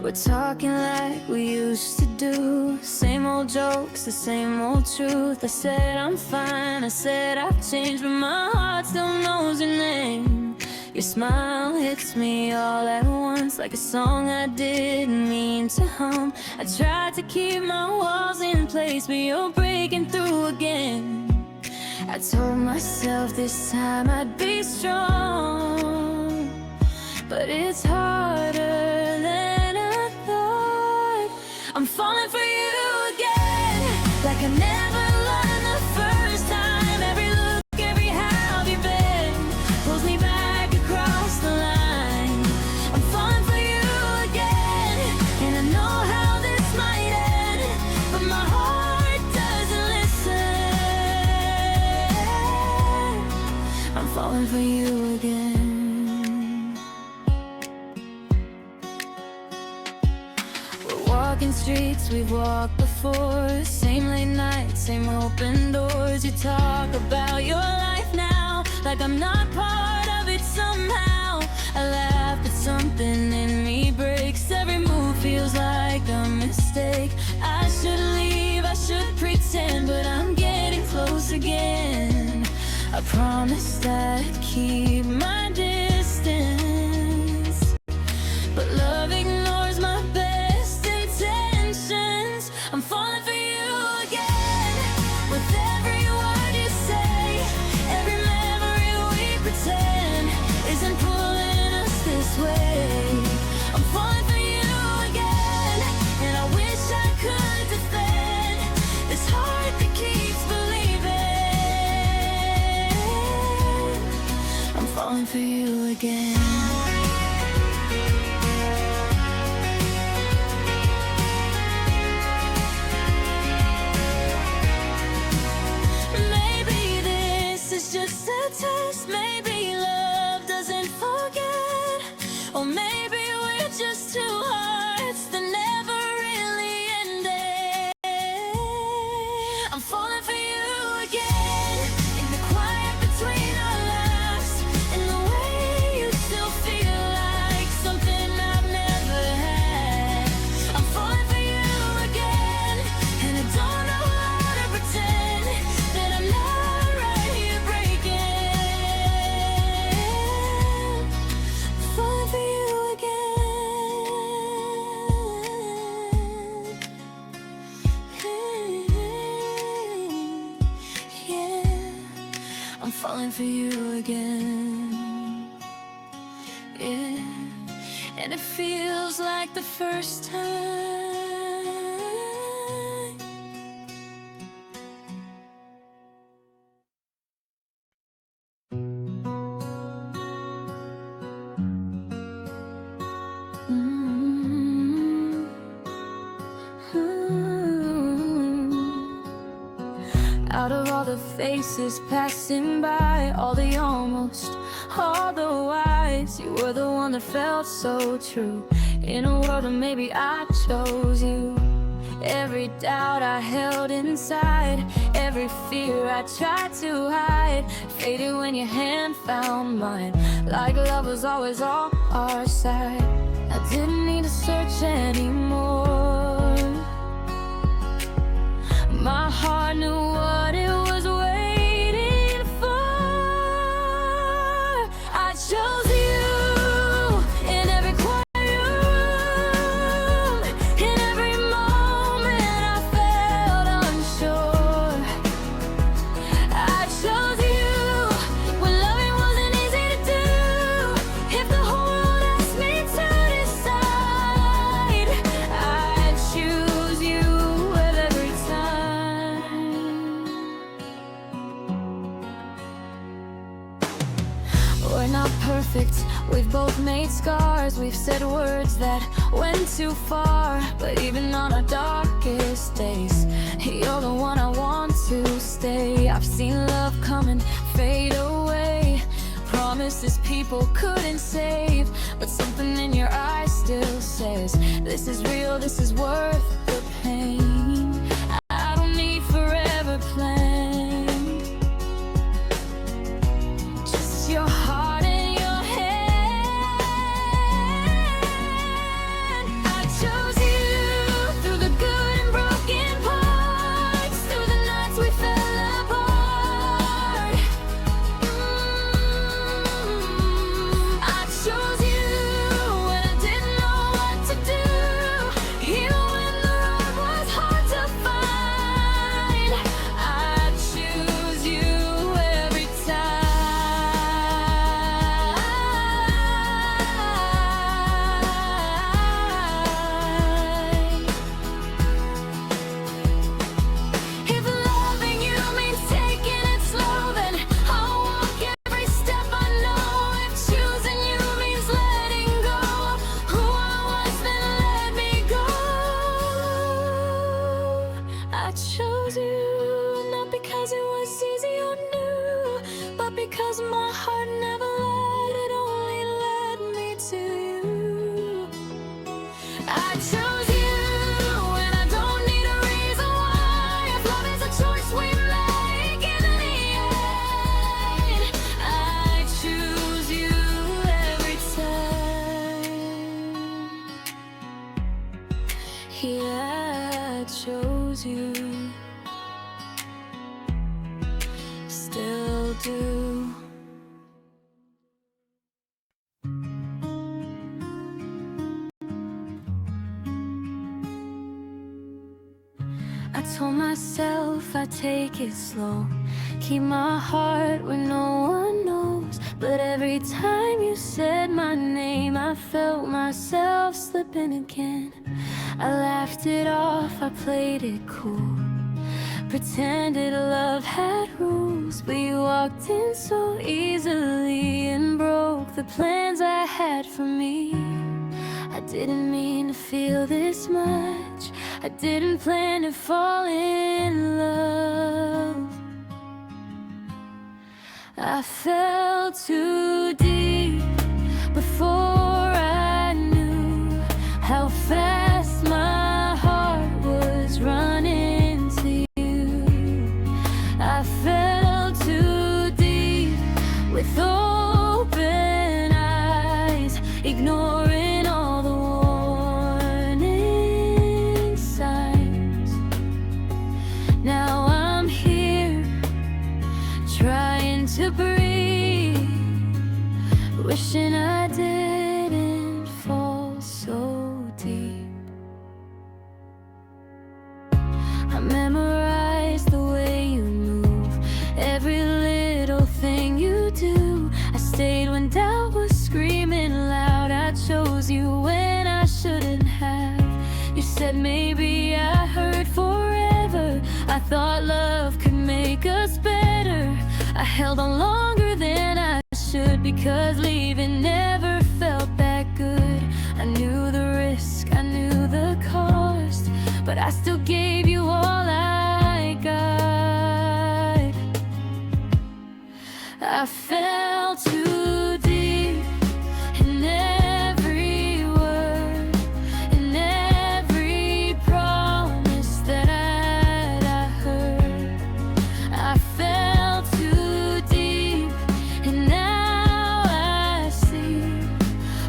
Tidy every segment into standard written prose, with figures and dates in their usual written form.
We're talking like we used to do. Same old jokes, the same old truth. I said I'm fine, I said I've changed, but my heart still knows your name. Your smile hits me all at once, like a song I didn't mean to hum. I tried to keep my walls in place, but you're breaking through again. I told myself this time I'd be strong, but it's harder than I thought. I'm falling for you again, like I never learned the first time. Every look, every how have you been, pulls me back across the line. I'm falling for you again, and I know how this might end, but my heart doesn't listen. I'm falling for you again. Walking streets we've walked before, same late nights, same open doors. You talk about your life now, like I'm not part of it somehow. I laugh, but something in me breaks. Every move feels like a mistake. I should leave, I should pretend, but I'm getting close again. I promised that I'd keep my distance, but love ignores my best intentions. I'm falling for you again, with every word you say. Every memory we pretend isn't pulling us this way. I'm falling for you again, and I wish I could defend this heart that keeps believing. I'm falling for you again. It's just a test, maybe love doesn't forget, or maybe we're just two hearts that never really ended. I'm falling for you again, in the quiet between our laughs, in the way you still feel like something I've never had. I'm falling for you again, and I don't know how to pretend that I'm not. I'm falling for you again, yeah, and it feels like the first time. Out of all the faces passing by, all the almost, all the whys, you were the one that felt so true. In a world of maybe I chose you. Every doubt I held inside, every fear I tried to hide, faded when your hand found mine, like love was always on our side. I didn't need to search anymore. My heart knew what it was waiting for. I chose you in every quiet room. In every moment I felt unsure. I chose you when loving wasn't easy to do. If the whole world asked me to decide, I'd choose you every time. We're not perfect, we've both made scars. We've said words that went too far, but even on our darkest days, you're the one I want to stay. I've seen love come and fade away, promises people couldn't save, but something in your eyes still says, this is real, this is worth the pain. I don't need forever planned, just your heart and your hand. I I chose you, not because it was easy or new, but because my heart never lied, it only led me to you. I chose you, and I don't need a reason why. If love is a choice we make, and in the end, I choose you every time. Yeah, I chose you, still do. I told myself I'd take it slow, keep my heart where no one knows. But every time you said my name, I felt myself slipping again. I laughed it off, I played it cool, pretended love had rules. But you walked in so easily and broke the plans I had for me. I didn't mean to feel this much, I didn't plan to fall in love. I fell too deep before I knew how fast my heart was running to you. I fell too deep with open eyes, ignoring all the warning signs. Now I'm here, trying to breathe, wishing I didn't fall so deep. I memorized the way you move, every little thing you do. I stayed when doubt was screaming loud. I chose you when I shouldn't have. You said maybe I heard forever. I thought love could make us better. I held on longer than I should, because leaving never felt that good. I knew the risk, I knew the cost, but I still gave you all I got. I fell too deep in every word, in every promise that I heard. I fell too deep, and now I see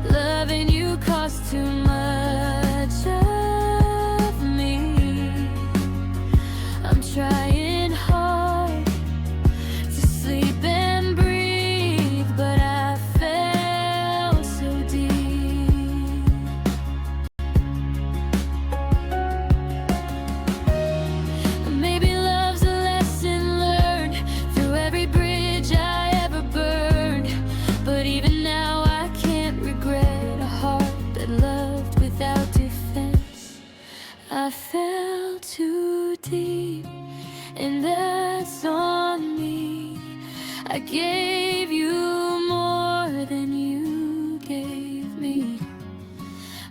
loving you cost too much of me. I'm trying hard to sleep and breathe, but I fell so deep. Maybe love's a lesson learned through every bridge I ever burned. But even now I can't regret a heart that loved without defense. I fell too deep, and that's on me. I gave you more than you gave me.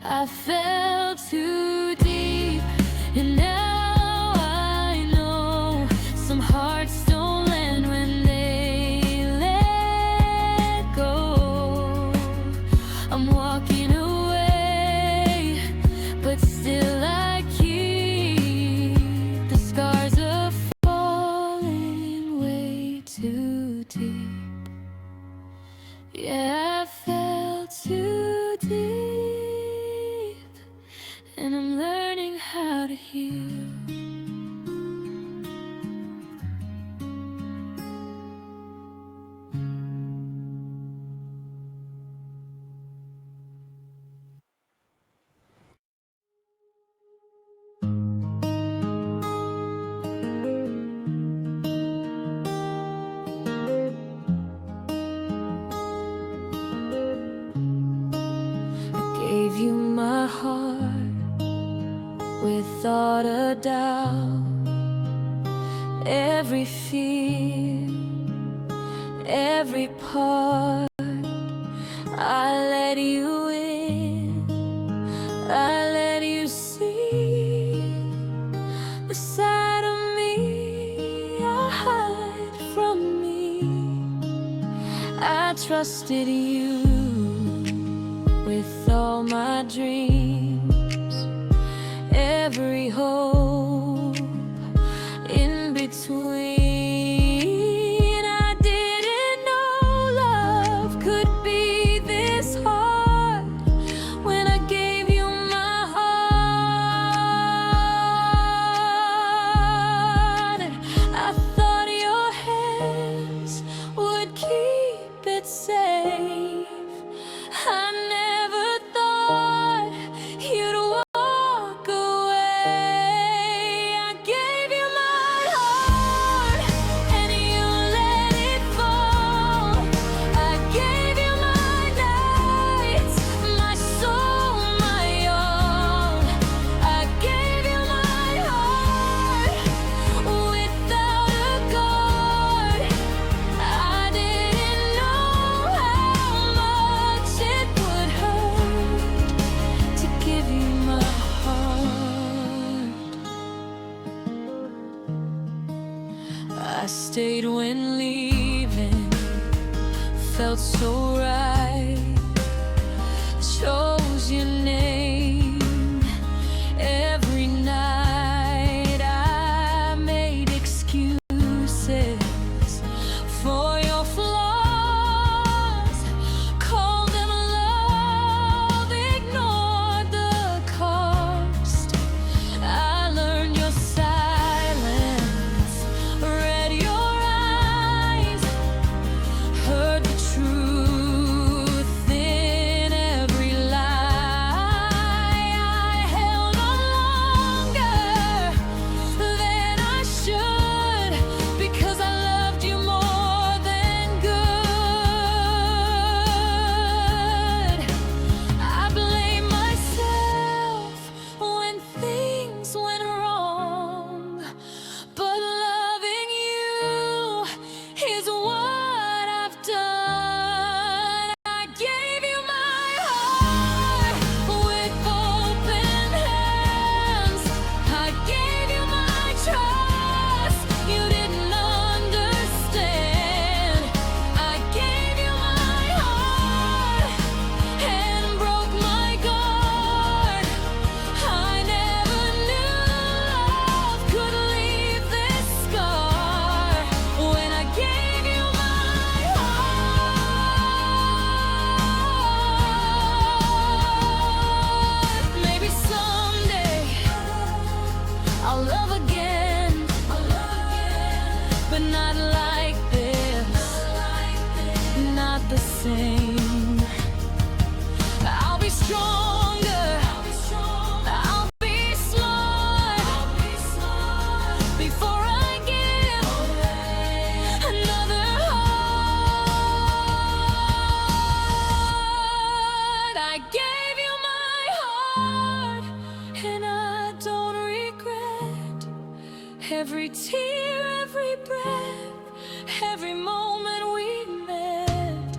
I fell too deep, and now I know some hearts don't land when they let go. I'm walking away, but still I keep the scars of falling way too deep. Yeah, I fell too deep, and I'm learning how to heal. Gave you my heart without a doubt, every fear, every part. I let you in, I let you see the side trusted you with all my dreams, every hope in between. I didn't know love could be this hard when I gave you my heart. I thought your hands would keep it safe. I never thought you'd walk away. I gave you my heart and you let it fall. I gave you my nights, my soul, my all. I gave you my heart without a guard. I didn't know how much it would hurt to give you my heart. I stayed when leaving felt so right. Chose your name every night. I made excuses for your flaws, called them love, ignored the cost. I learned your silence, read your eyes, heard the truth in every lie. I held on longer than I should because I loved you more than good. I blame myself when things went wrong, but loving you is what I've done. I gave you my heart with open hands. I gave you my trust, you didn't understand. I gave you my heart and broke my guard. I never knew love could leave this scar when I gave you my heart. Maybe someday I'll love again, but not like this, not the same. I'll be stronger, I'll be smart before I give another heart. I gave you my heart and I don't regret every tear, every breath, every moment we met.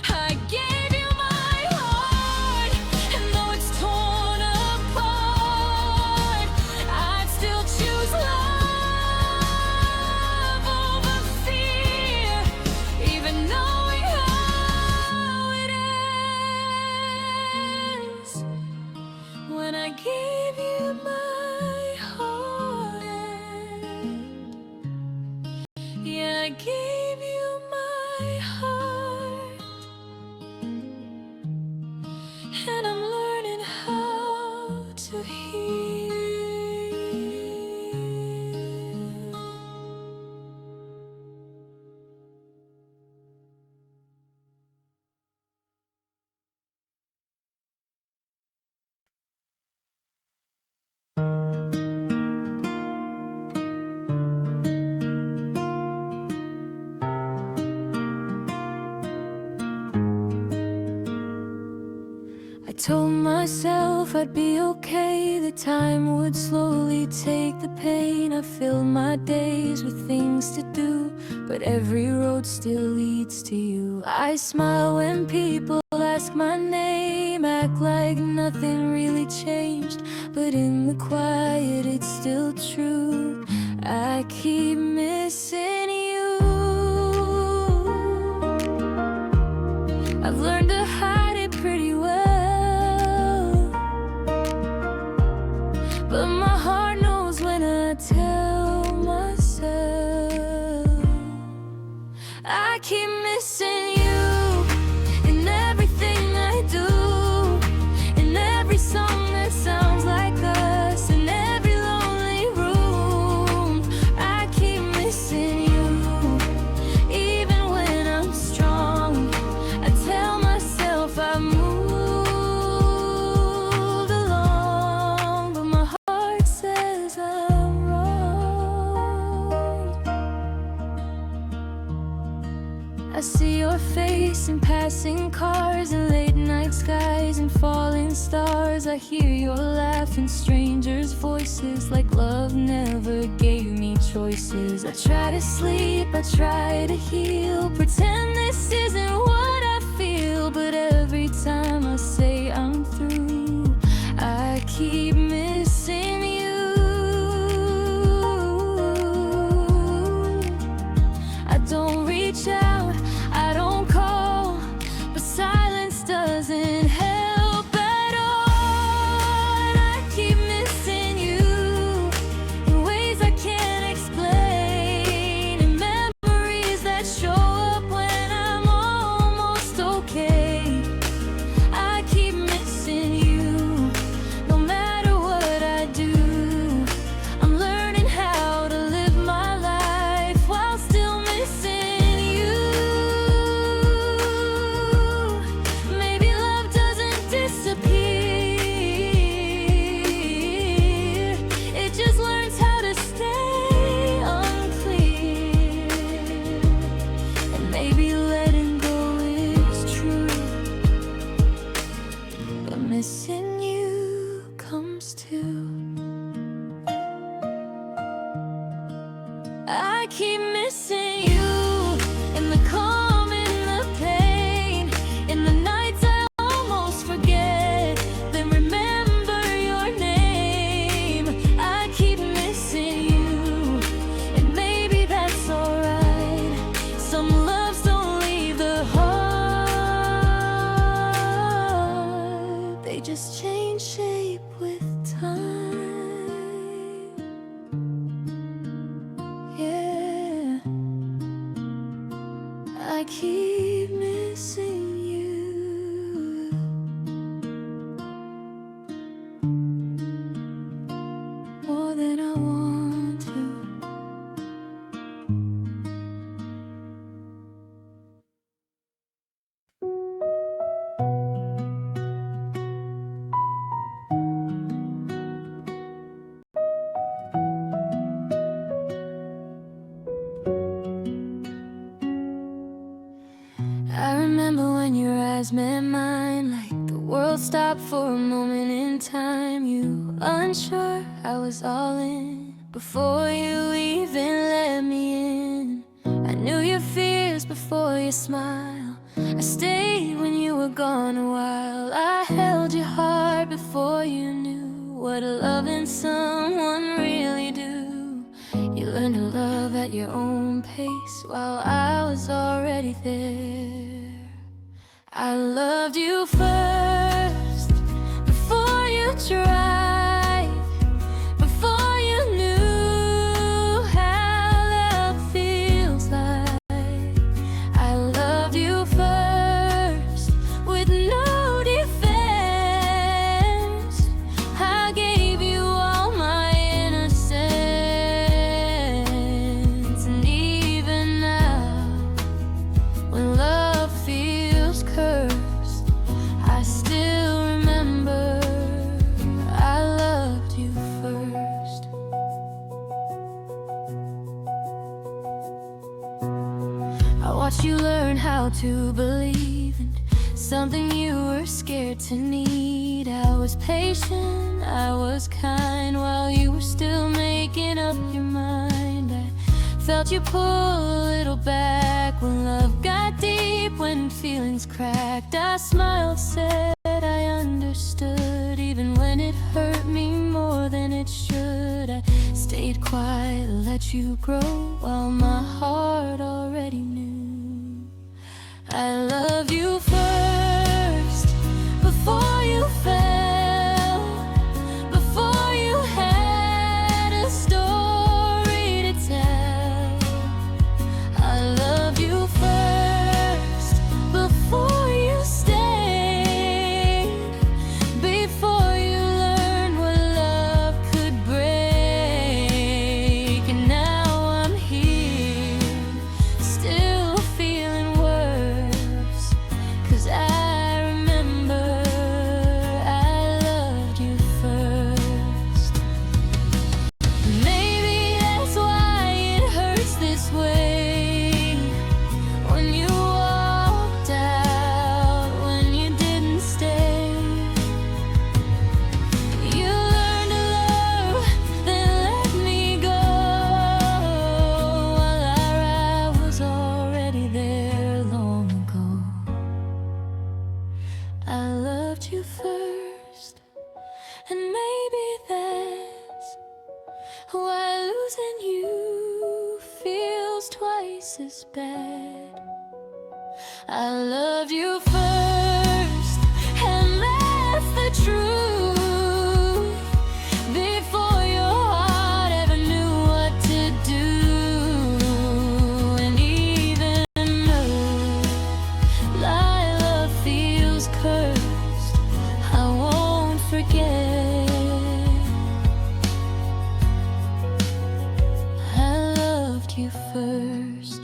I gave you my heart, and though it's torn apart, I'd still choose love over fear, even knowing how it ends. When I gave you my heart, yeah, I gave you my heart, and I'm learning how to heal. I told myself I'd be okay, the time would slowly take the pain. I filled my days with things to do, but every road still leads to you. I smile when people ask my name, act like nothing really changed, but in the quiet it's still true. I keep missing you. tell myself I keep missing you in everything I do, in every song that sounds like us, in every lonely room. I keep missing you, even when I'm strong. I tell myself I've moved along, but my heart says I'm wrong. I see your face in passing cars and late night skies and falling stars. I hear your laugh in strangers' voices, like love never gave me choices. I try to sleep, I try to heal, pretend this isn't what I feel, but every time I say I'm through, I keep missing you. I don't reach out, I don't call, but silence doesn't help at all. And I keep missing you in ways I can't explain, in memories that show up when I'm almost okay. I keep missing you, no matter what I do. I'm learning how to live my life while still missing you. Maybe love doesn't disappear, it just learns how to stay unclear. And maybe letting go is true, but missing you comes too. I keep missing you in the calm, in the pain, in the nights I almost forget, then remember your name. I keep missing you, and maybe that's alright. Some loves don't leave the heart, they just change shape with time. Yeah, I keep missing you more than I want to. I remember when your eyes met mine, like the world stopped for a moment in time. You unsure, I was all in before you even let me in. I knew your fears before your smile. I stayed when you were gone a while. I held your heart before you knew what loving someone really do. You learned to love at your own pace while I was already there. I loved you first, before you tried, before you knew how love feels like. I loved you first, with no defense. I gave you all my innocence, and even now, when love feels cursed, I still remember I loved you first. I watched you learn how to believe in something you were scared to need. I was patient, I was kind, while you were still making up your mind. I felt you pull a little back when love got deep, when feelings cracked. I smiled, said I understood, even when it hurt me more than it should. I stayed quiet, let you grow, while my heart already knew. I love you first, before you fell, before you had a story. why losing you feels twice as bad. I loved you first, and that's the truth, before your heart ever knew what to do. And even though my love feels cursed, I won't forget. I loved you first.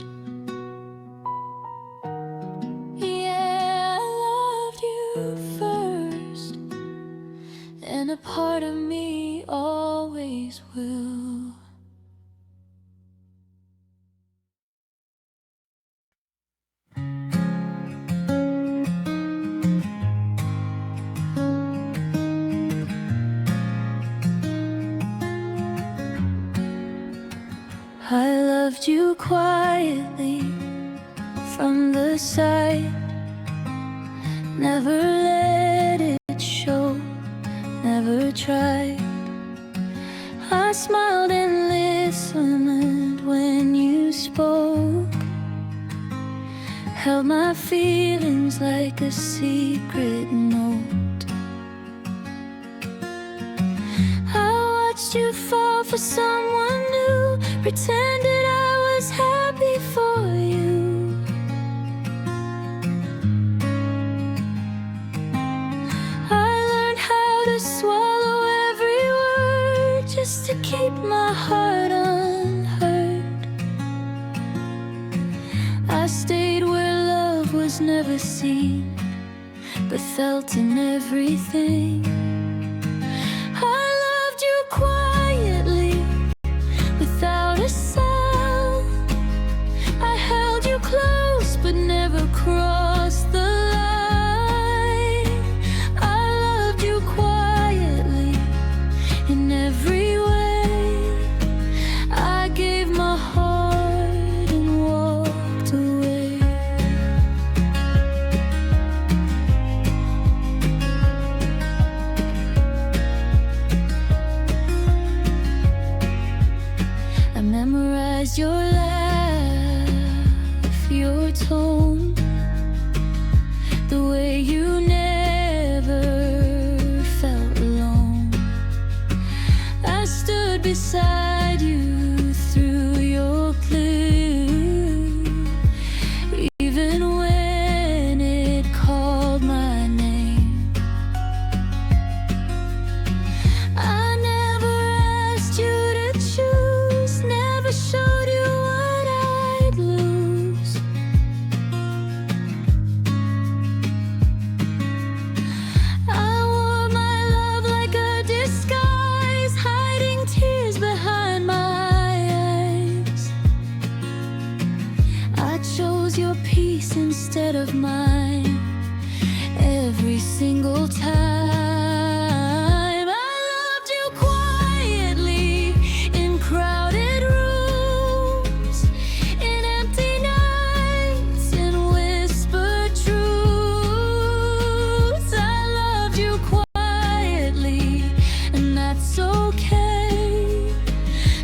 And a part of me always will. I loved you quietly from the side, never let it show, never tried. I smiled and listened when you spoke, held my feelings like a secret note. I watched you fall for someone new, pretended I was happy for you. Swallow every word just to keep my heart unhurt. I stayed where love was never seen, but felt in everything. I loved you quietly, without a sound. I held you close, but never crossed the line. In every way, I gave my heart and walked away. I memorized your laugh, your tone, the way you never felt alone. I stood beside you through your clue, even when it called my name. I never asked you to choose, never showed you what I'd lose. I wore my love like a disguise, hiding tears behind my eyes. I chose your peace instead of mine every single time. I loved you quietly in crowded rooms, in empty nights, in whispered truths. I loved you quietly, and that's okay.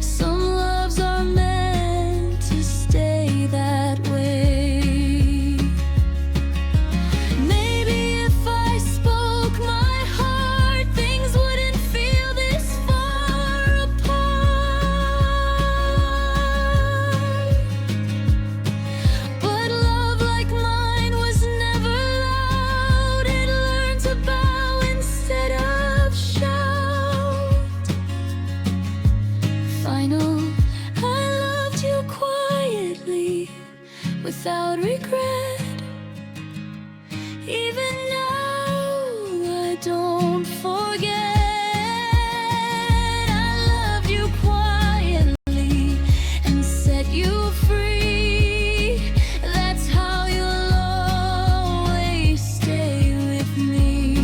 Some loves are meant to stay that way. Maybe if I spoke my heart, things wouldn't feel this far apart. But love like mine was never loud. It learned to bow instead of shout. Final, I loved you quietly, without regret. Even now, I don't forget. I loved you quietly and set you free. That's how you'll always stay with me.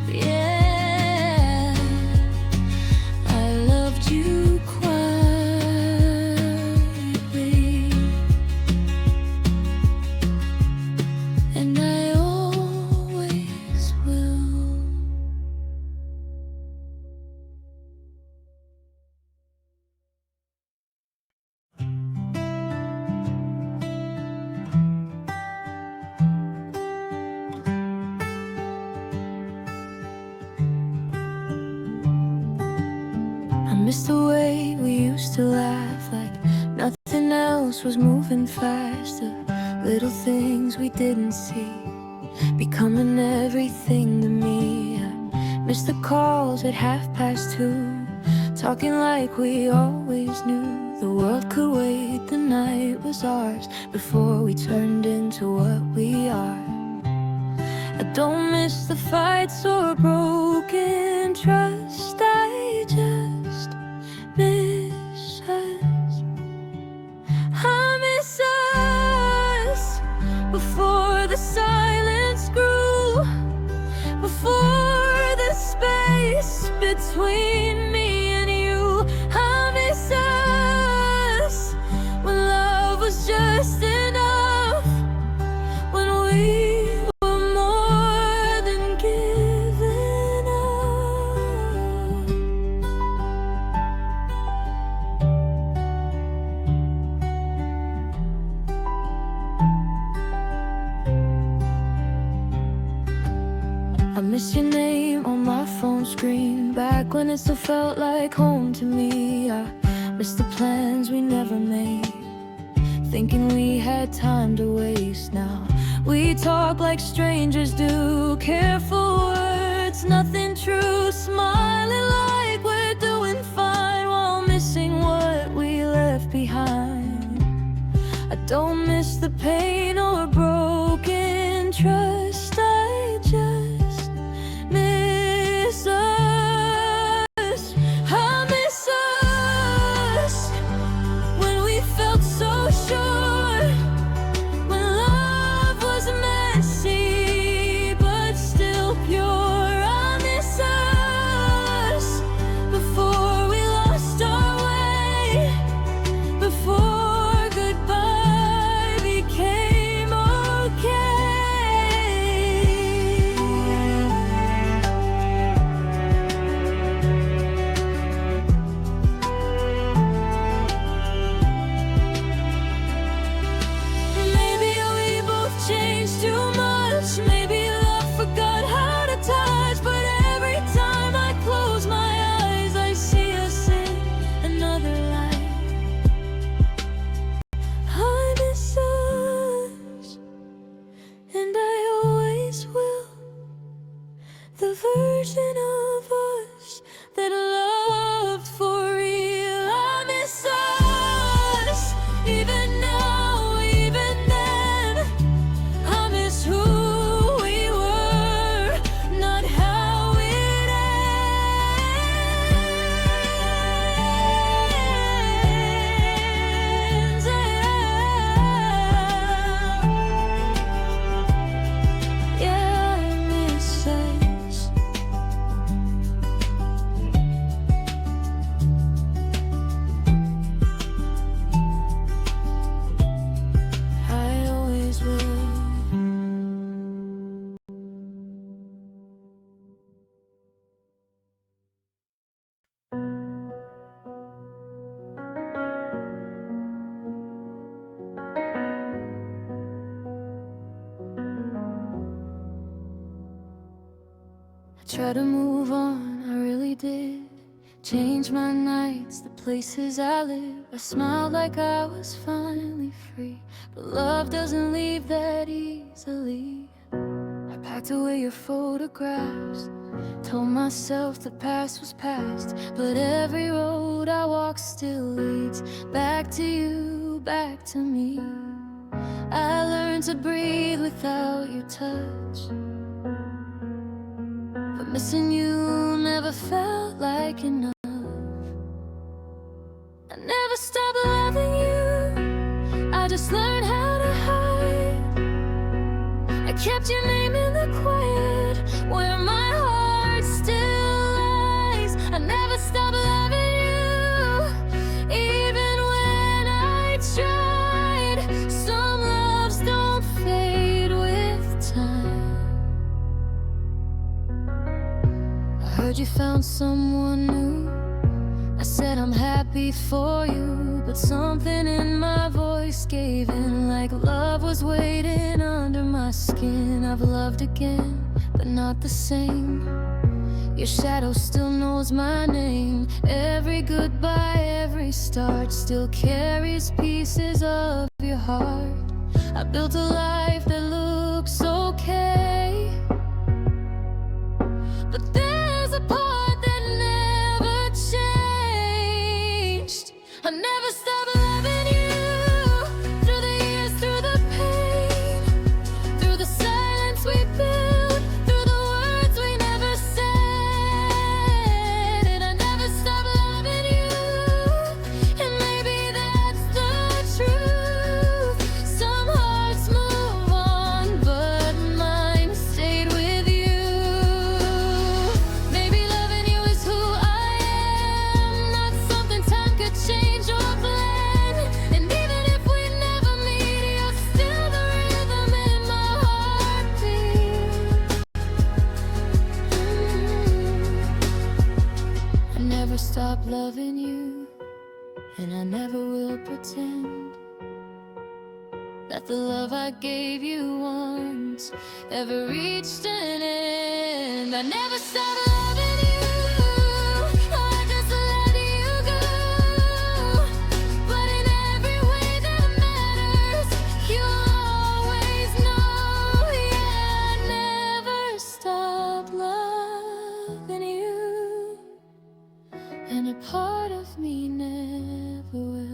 Yeah, I loved you quietly. miss the way we used to laugh like nothing else was moving fast. The little things we didn't see becoming everything to me. I miss the calls at 2:30, talking like we always knew the world could wait, the night was ours before we turned into what we are. I don't miss the fights or broken trust, I just miss us. I miss us before the silence grew, before the space between me and you. I miss us when love was just enough, when we I miss your name on my phone screen, back when it still felt like home to me. I miss the plans we never made, thinking we had time to waste. Now we talk like strangers do, careful words, nothing true, smiling like we're doing fine while missing what we left behind. I don't miss the pain or broken trust, I just miss us. I miss us when we felt so sure, when love was messy but still pure. I miss us before we lost our way, before goodbye became okay. Maybe we both changed too much, maybe love forgot how to touch, but every time I close my eyes I see us in another life. I miss us, and I always will, the version of us that loved for real. I miss us, even now, even then. I miss who we were, not how it ends. Yeah, I miss us. I always will. I tried to move on, I really did. Change my nights, the places I live. I smiled like I was finally free, but love doesn't leave that easily. I packed away your photographs, told myself the past was past, but every road I walk still leads back to you, back to me. I learned to breathe without your touch, but missing you never felt like enough. I never stopped loving you, I just learned how to hide. I kept your name in the quiet, where my heart still lies. I never stopped loving you, even when I tried. Some loves don't fade with time. I heard you found someone new, I said I'm happy for you, but something in my voice gave in, like love was waiting under my skin. I've loved again, but not the same. Your shadow still knows my name. Every goodbye, every start still carries pieces of your heart. I built a life that looks okay, but there's a part that never changed. I never stopped loving you, through the years, through the pain, through the silence we built, through the words we never said. And I never stopped loving you, and maybe that's the truth. Some hearts move on, but mine stayed with you. Maybe loving you is who I am, not something time could change or plan. And even if we never meet, you're still the rhythm in my heartbeat. I never stopped loving you, and I never will pretend that the love I gave you once ever reached an end. I never stopped loving you, I just let you go. But in every way that matters, you always know. Yeah, I never stopped loving you, and a part of me never will.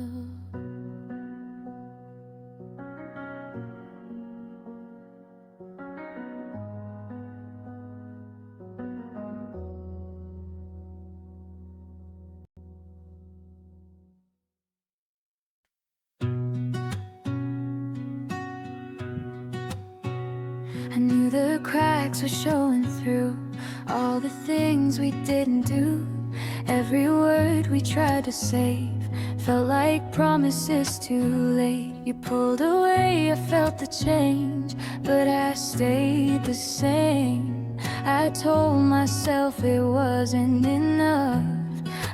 I knew the cracks were showing through, all the things we didn't do. Every word we tried to save felt like promises too late. You pulled away, I felt the change, but I stayed the same. I told myself it wasn't enough,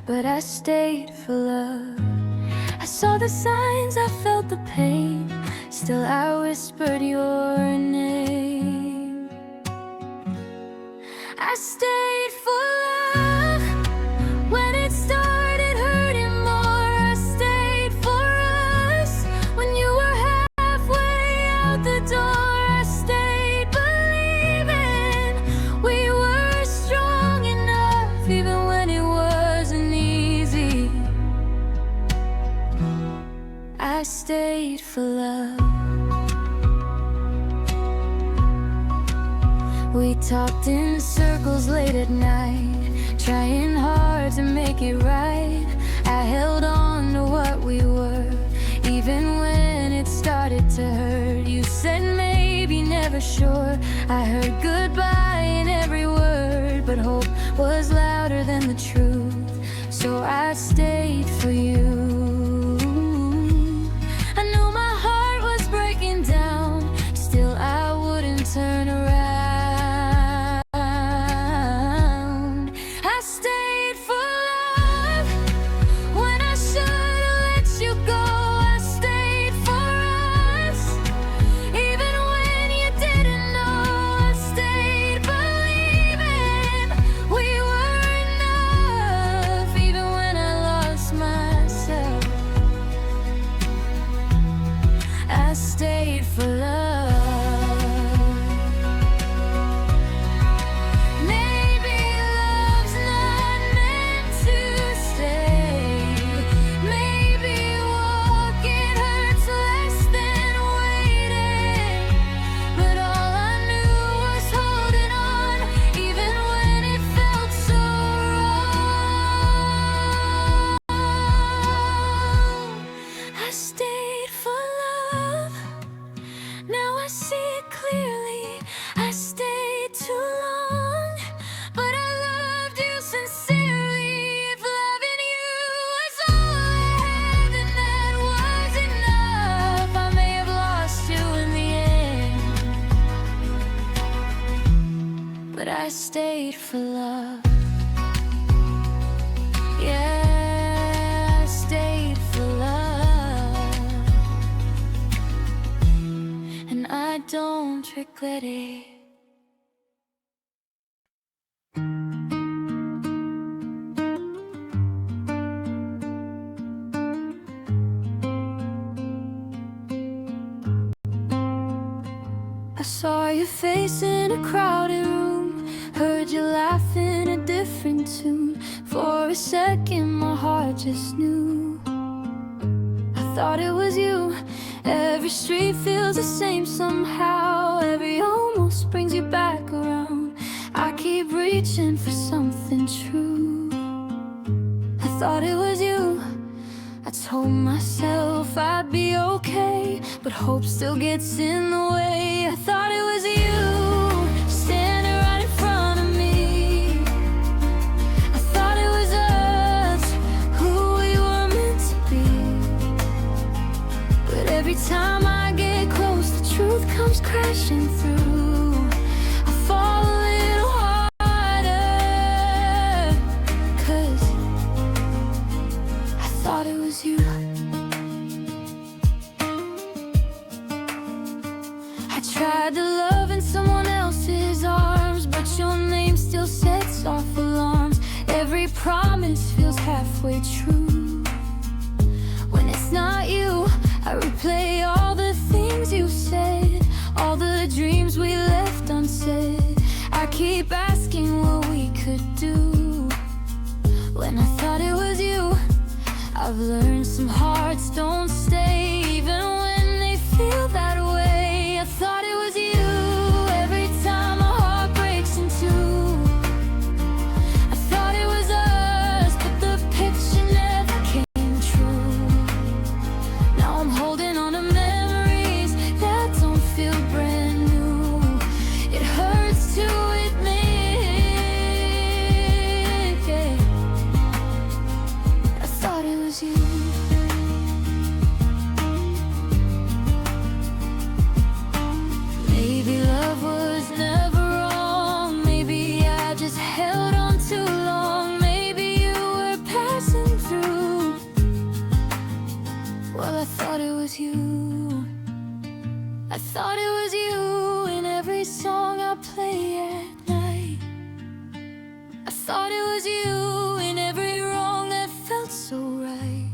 but I stayed for love. I saw the signs, I felt the pain, still I whispered your name. I stayed for love when it started hurting more. I stayed for us when you were halfway out the door. I stayed believing we were strong enough, even when it wasn't easy. I stayed for love. We talked in circles late at night, trying hard to make it right. I held on to what we were, even when it started to hurt. You said maybe, never sure. I heard goodbye in every word, but hope was louder than the truth, so I stayed for you. I knew my heart was breaking down, still I wouldn't turn around. I stayed for love when I should've let you go. I stayed for us, even when you didn't know. I stayed believing we were enough, even when I lost myself. I stayed for love. Maybe love's not meant to stay. Maybe walking hurts less than waiting. But all I knew was holding on, even when it felt so wrong. I stayed for love. Now I see it clearly. I stayed too long, but I loved you sincerely. If loving you was all I had, then that was enough. I may have lost you in the end, but I stayed for love. Yeah, I stayed for love, and I don't regret it. saw your face in a crowded room, heard you laugh in a different tune. For a second my heart just knew I thought it was you. Every street feels the same somehow, every almost brings you back around. I keep reaching for something true. I thought it was you. I told myself I'd be okay, but hope still gets in the way. I thought it was you, standing right in front of me. I thought it was us, who we were meant to be. But every time I get close, the truth comes crashing through. I fall a little harder, 'cause I thought it was you. I tried to love in someone else's arms, but your name still sets off alarms. Every promise feels halfway true. When it's not you, I replay all the things you said, all the dreams we left unsaid. I keep asking what we could do. When I thought it was you, I've learned some hearts don't stay, even when they feel that way. I thought it was you, every time my heart breaks in two. I thought it was us, but the picture never came true. Now I'm holding on to memories that don't feel brand new. It hurts to admit, yeah. I thought it was you. Maybe love was never wrong. Maybe I just held on too long. Maybe you were passing through. Well, I thought it was you. I thought it was you in every song I play at night. I thought it was you in every wrong that felt so right.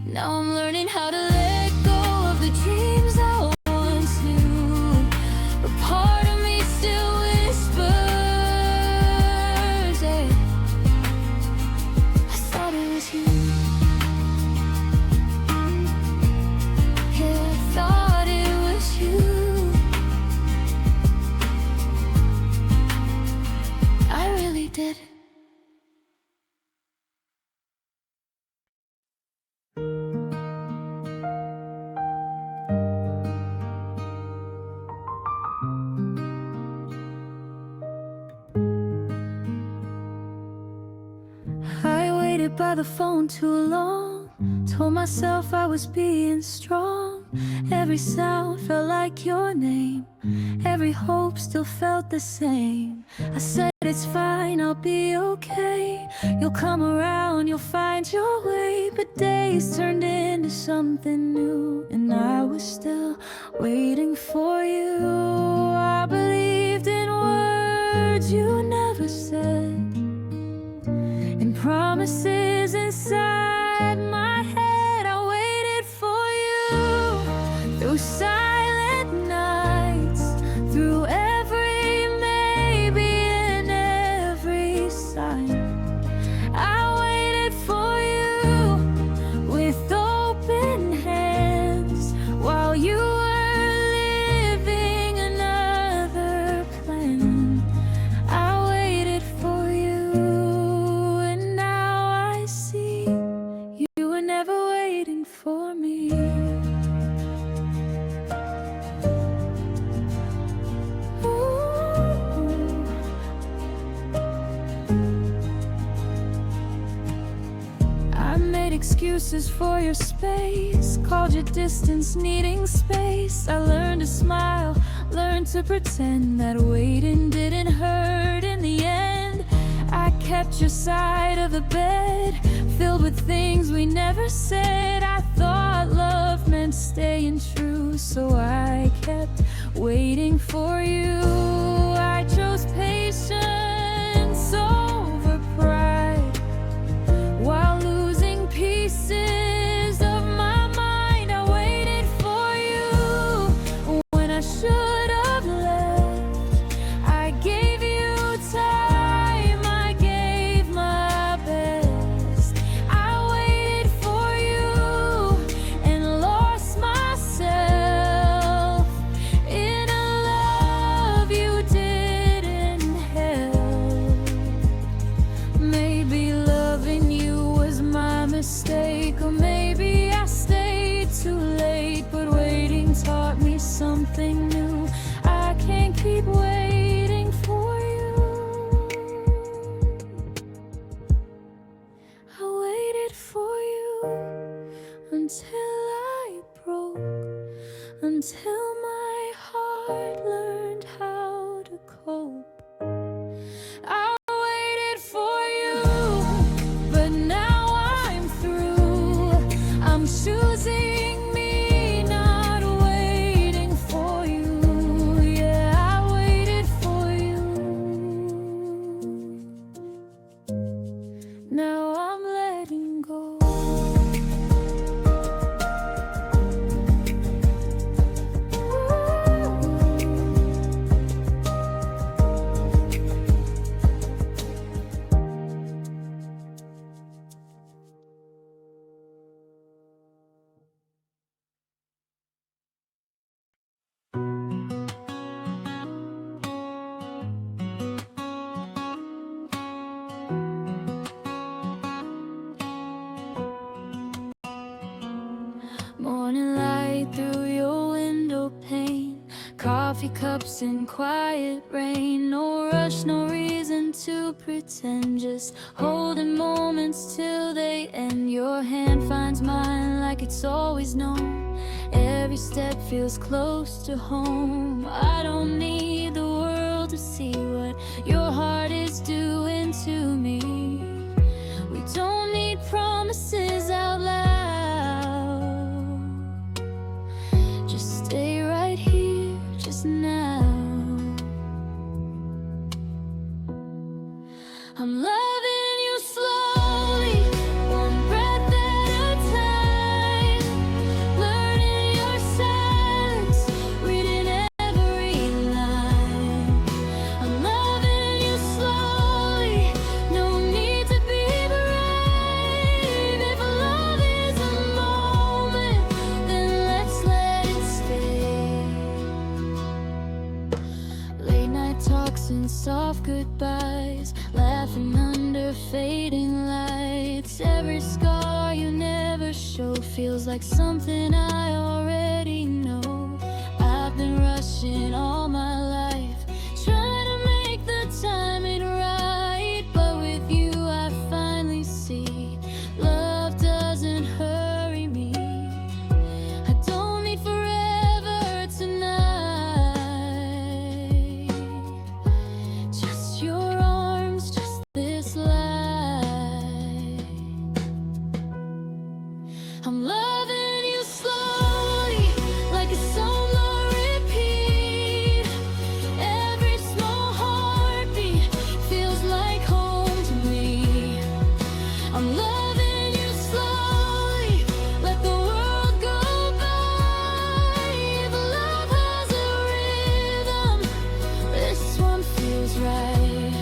Now I'm learning how to let go of the dreams I once knew, but part of me still whispers, yeah. I thought it was you. Yeah, I thought it was you. I really did. I waited by the phone too long, told myself I was being strong. Every sound felt like your name, every hope still felt the same. I said it's fine, I'll be okay. You'll come around, you'll find your way. But days turned into something new, and I was still waiting for you. I believed in words you never said, and promises inside my head. I waited for you through silent nights, through every maybe and every sign. I waited for you with open hands while you were living another plan. I waited for you, and now I see you were never waiting for me. I made excuses for your space, called your distance needing space. I learned to smile, learned to pretend that waiting didn't hurt in the end. I kept your side of the bed, filled with things we never said. I thought love meant staying true, so I kept waiting for you. I chose patience over pride, while losing pieces of my mind. I waited for you when I should until my heart learned how to cope. I waited for you, but now I'm through. I'm choosing me, not waiting for you. Yeah, I waited for you. Now I'm letting go. Morning light through your window pane, coffee cups and quiet rain. No rush, no reason to pretend, just holding moments till they end. Your hand finds mine like it's always known. Every step feels close to home. I don't need the world to see what your heart is doing to me. We don't need promises out loud. Stay right here, just now. I'm loving you slowly, one breath at a time. Learning your silence, reading every line. I'm loving you slowly, no need to be brave. If love is a moment, then let's let it stay. Late night talks and soft goodbyes, laughing under fading lights. Every scar you never show feels like something I already know. I've been rushing all my life, trying to make the timing right. But with you I finally see love doesn't hurry me. I don't need forever tonight, just your arms, just this light. I'm loving you slowly, like a song on repeat. Every small heartbeat feels like home to me. I'm loving you slowly, let the world go by. If love has a rhythm, this one feels right.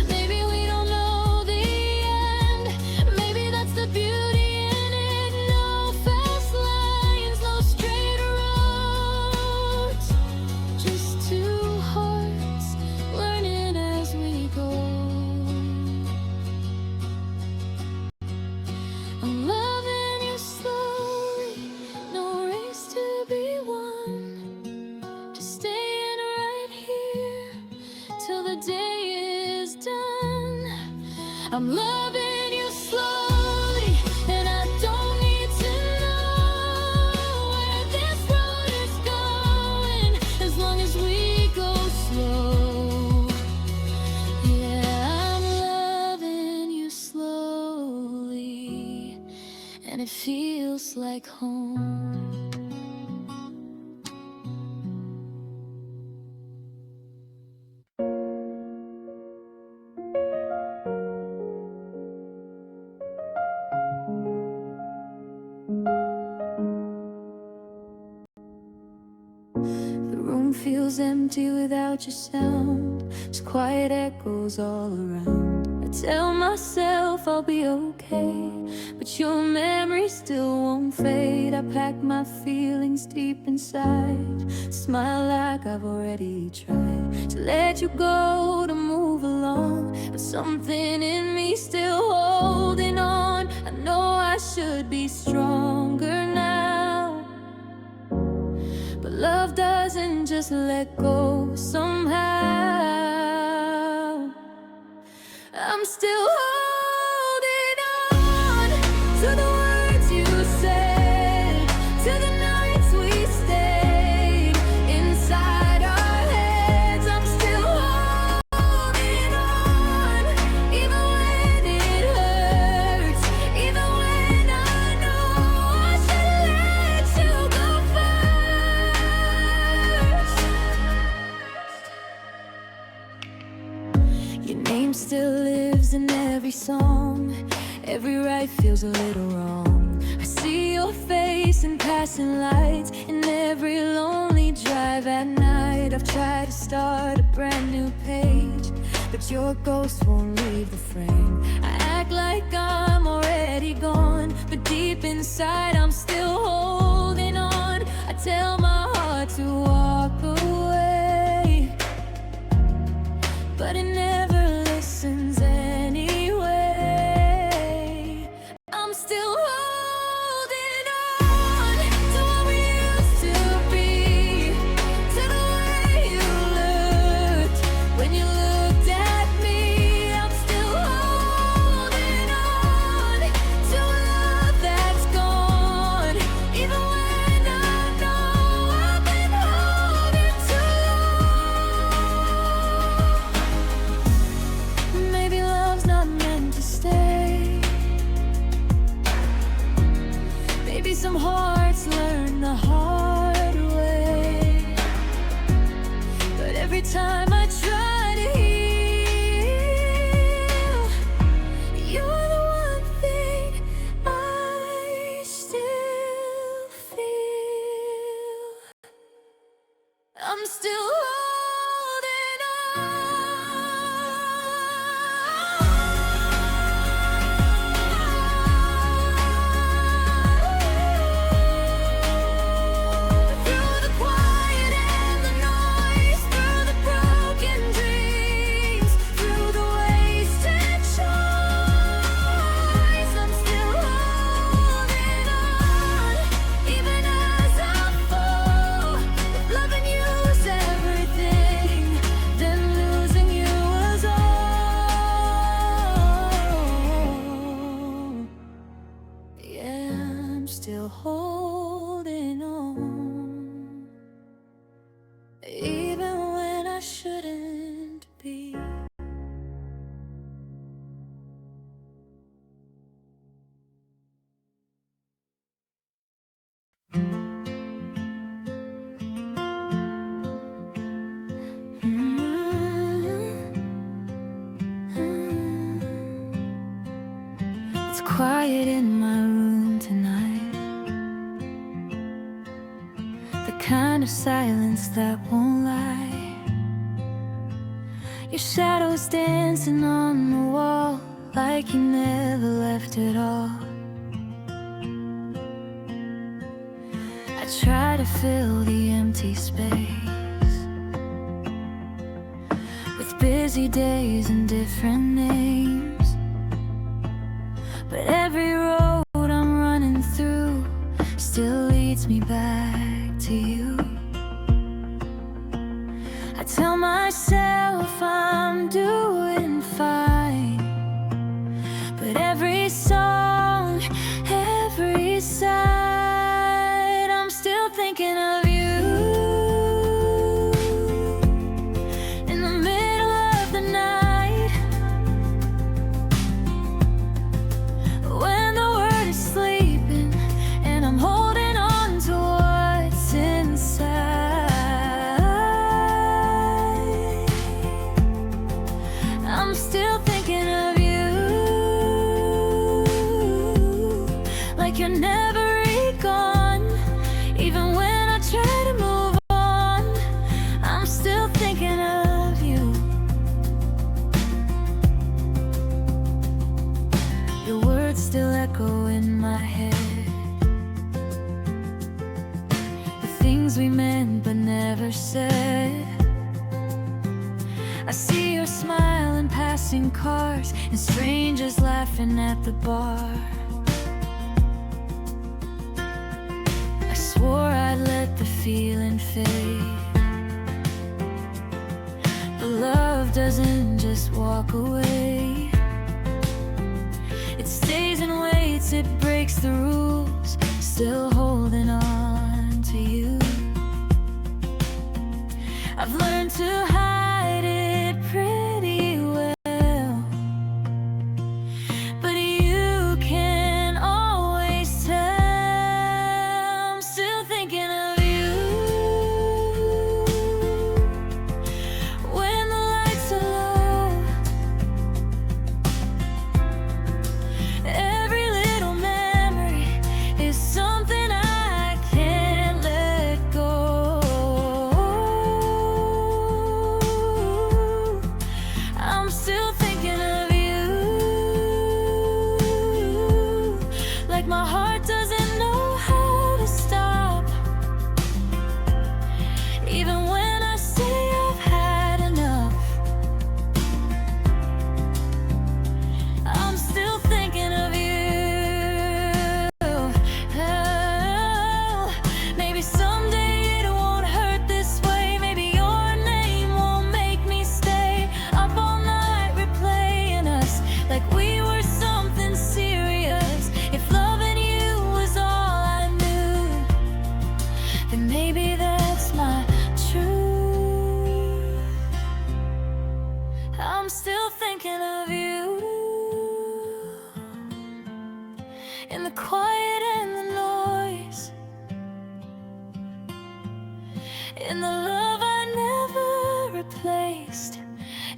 Maybe we don't know the end, maybe that's the beauty in it. No fast lines, no straight roads, just two hearts learning as we go. I'm loving you slowly, no race to be won, just staying right here till the day is done. I'm loving you slowly, and I don't need to know where this road is going, as long as we go slow. Yeah, I'm loving you slowly, and it feels like home. The room feels empty without your sound, just quiet echoes all around. I tell myself I'll be okay, but your memory still won't fade. I pack my feelings deep inside, smile like I've already tried to let you go, to move along, but something in me still holding on. I know I should be stronger now, but love doesn't just let go somehow. I'm still holding on to the words you said. Your name still lives in every song. Every right feels a little wrong. I see your face in passing lights, in every lonely drive at night. I've tried to start a brand new page, but your ghost won't leave the frame. I act like I'm already gone, but deep inside I'm still holding on. I tell my heart to walk away, but it never listens anyway. I'm still holding on to what we used to be, to the way you looked when you looked at me. I'm still holding on to a love that's gone, even when I know I've been holding too long. Maybe love's not meant to stay. Maybe some hearts learn the hard way, but every time I try to heal, you're the one thing I still feel. I'm still holding on. Through the quiet and the noise, through the broken dreams, through the wasted choice, I'm still holding on, even as I fall. If loving you's everything, then losing you was all. Yeah, I'm still holding on, even when I shouldn't be. It's quiet in my room tonight, the kind of silence that won't lie. Your shadow's dancing on the wall, like you never left at all. I try to fill the empty space with busy days and different names, but every road I'm running through still leads me back to you. I tell myself I'm doing fine, but every song, every side, I'm still thinking of you. In the middle of the night, when the world is sleeping and I'm holding on to what's inside, I'm still thinking of you, like you're never gone. Even when I try to move on, I'm still thinking of you. Your words still echo in my head, the things we meant but never said. I see your smile in passing cars and strangers laughing at the bar. I swore I'd let the feeling fade, but love doesn't just walk away. It stays and waits, it breaks the rules, still holding on to you. I've learned to hide it pretty well, but you can always tell. I'm still thinking of you when the lights are low. thinking of you, in the quiet and the noise, in the love I never replaced,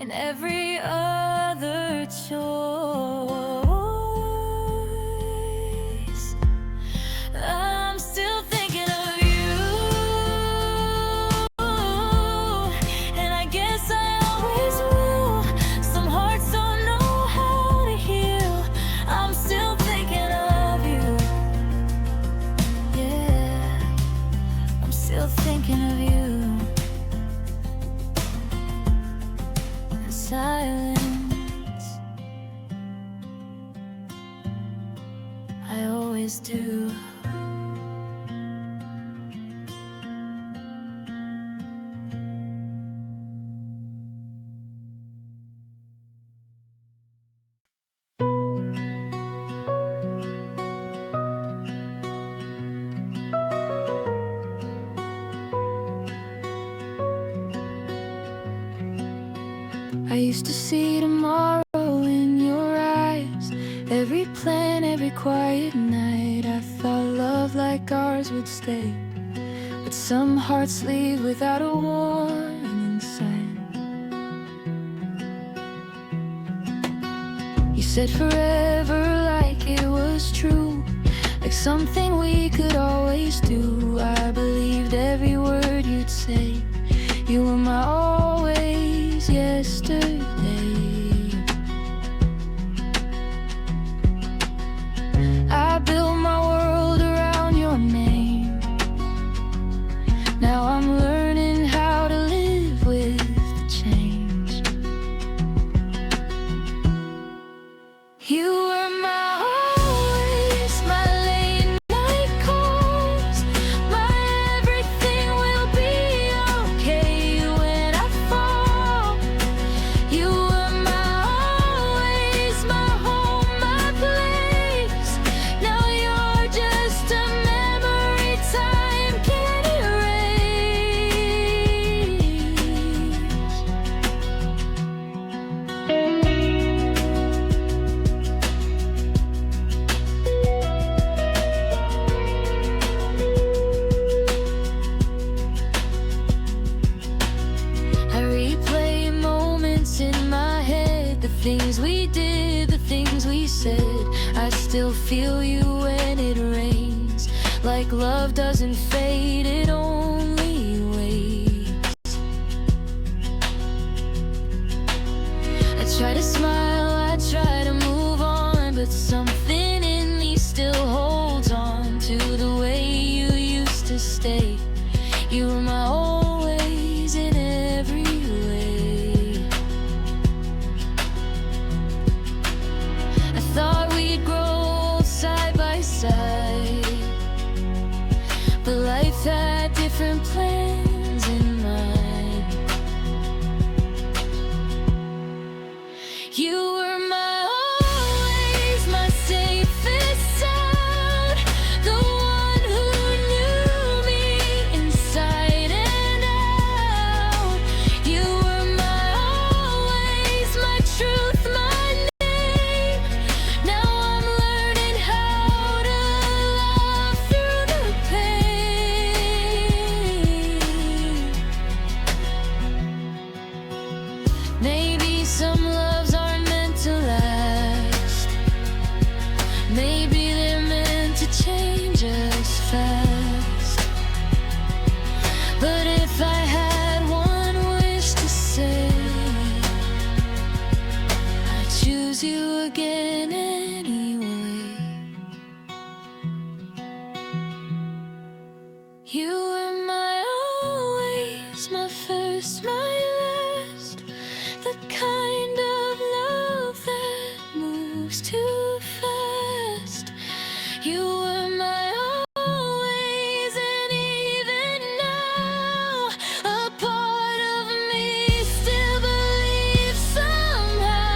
in every other choice. I'm still thinking of you, and I guess I always will. Some hearts don't know how to heal. I'm still thinking of you, yeah, I'm still thinking of you. In silence, I always do. I used to see tomorrow in your eyes. Every plan, every quiet night, I thought love like ours would stay. But some hearts leave without a warning sign. You said forever like it was true, like something we could always do. I believed every word you'd say. You were my always yesterday. I built my world around your name. Now I'm learning how to live with the change. You were my always, my late night calls, my everything will be okay when I fall. You were my always, my home, my place. Now you're just a memory time can't I replay moments in my head, the things we did, the things we said. I still feel you when it rains, like love doesn't fade, it only waits. I try to smile, I try to move on, but something in me still holds on to the way you used to stay. You were my always in every way. I thought we'd grow side by side, but life had different plans in mind. You were my always, my safest sound, the one who knew me inside and out. You were my always, my truth, my name. Now I'm learning how to love through the pain. Maybe some loves aren't meant to last. Maybe they're meant to change us fast. But if I had one wish to say, I'd choose you again anyway. You were my always, my first, my last, the kind of love that moves too fast. You were my always, and even now, a part of me still believes somehow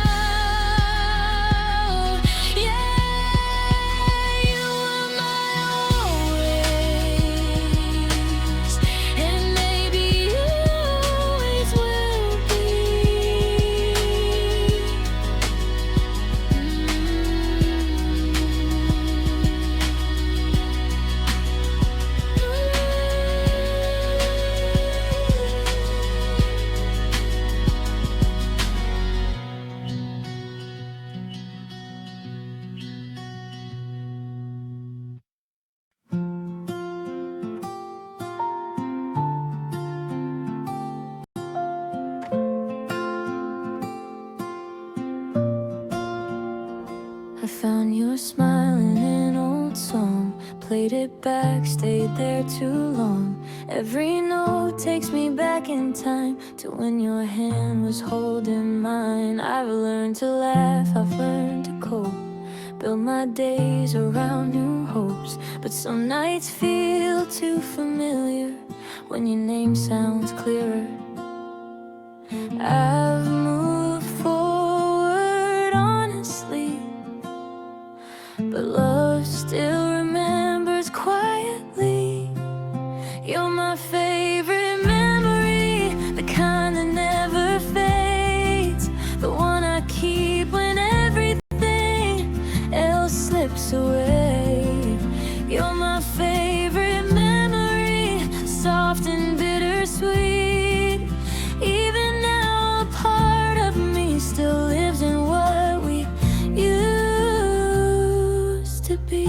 I found your smile in an old song, played it back, stayed there too long. Every note takes me back in time to when your hand was holding mine. I've learned to laugh, I've learned to cope, build my days around new hopes. But some nights feel too familiar when your name sounds clearer. I've moved forward honestly, but love still remembers quietly. You're my favorite memory, the kind that never fades, the one I keep when everything else slips away. You're my favorite memory, soft and bittersweet. Even now a part of me still lives in what we used to be.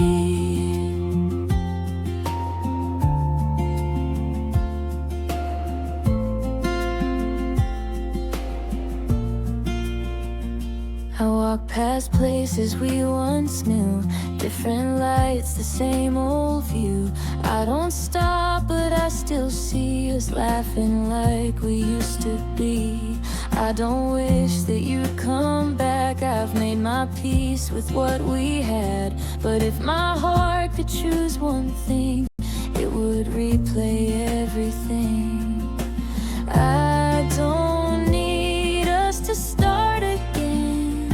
I walk past places we once knew, different lights, the same old view. I don't stop, but I still see us laughing like we used to be. I don't wish that you'd come back, I've made my peace with what we had. But if my heart could choose one thing, it would replay everything. I don't need us to start again,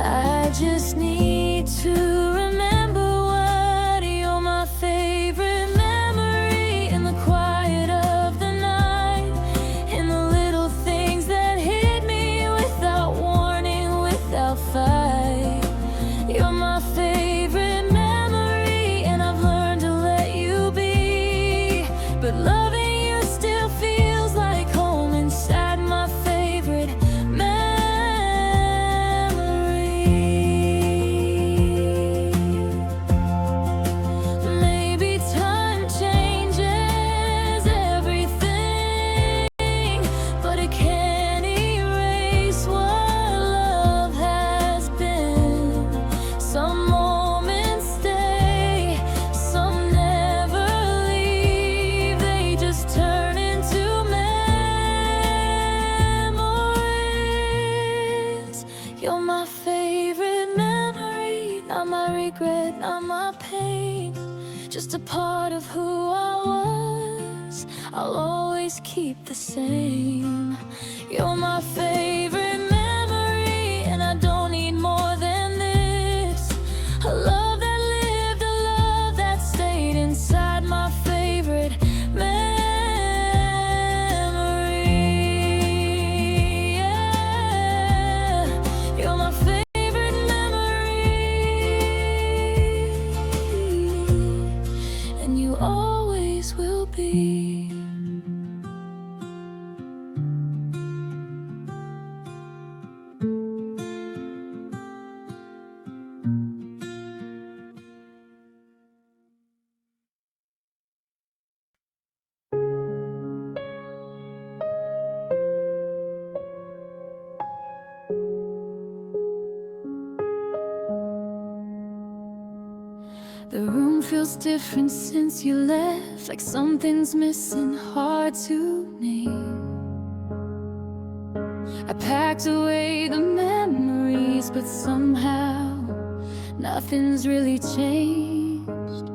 I just need to remember what you're my favorite memory. In the quiet of the night, in the little things that hit me without warning, without fight. You're my favorite memory, and I've learned to let you be. But loving you still feels like home inside my favorite memory. Maybe time changes everything, but it can't erase what love has been. Some moments stay, some never leave. They just turn into memories. You're my favorite memory, not my regret, not my pain. Just a part of who I was, I'll always keep the same. You're my favorite memory, and I don't need more than this. A love that lived, a love that stayed inside my favorite memory. Yeah. You're my favorite memory, and you always will be. The room feels different since you left, like something's missing, hard to name. I packed away the memories, but somehow nothing's really changed.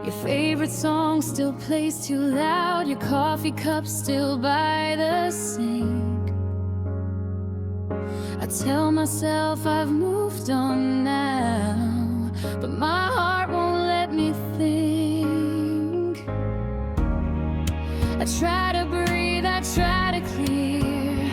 Your favorite song still plays too loud, your coffee cup still by the sink. I tell myself I've moved on now, but my heart won't let me think. I try to breathe, I try to clear,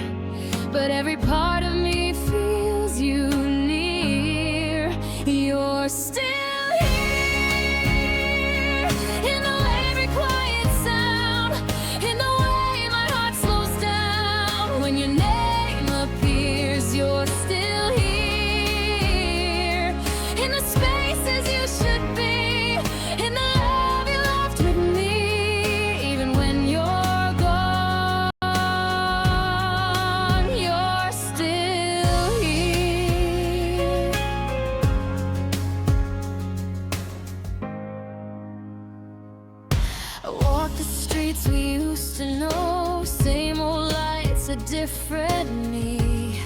but every part of me feels you near. You're still here, in the every quiet sound, in the way my heart slows down. When your name appears, you're still here, in the spaces you should be, in the love you left with me. Even when you're gone, you're still befriend me.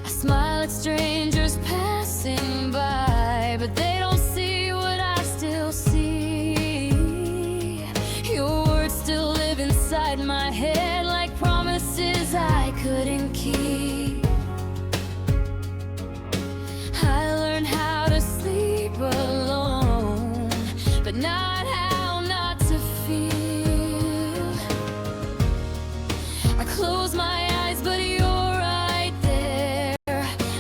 I smile at strangers passing by, but they don't see what I still see. Your words still live inside my head like promises I couldn't keep. I learned how to sleep alone, but not how not to feel. I close my eyes, but you're right there,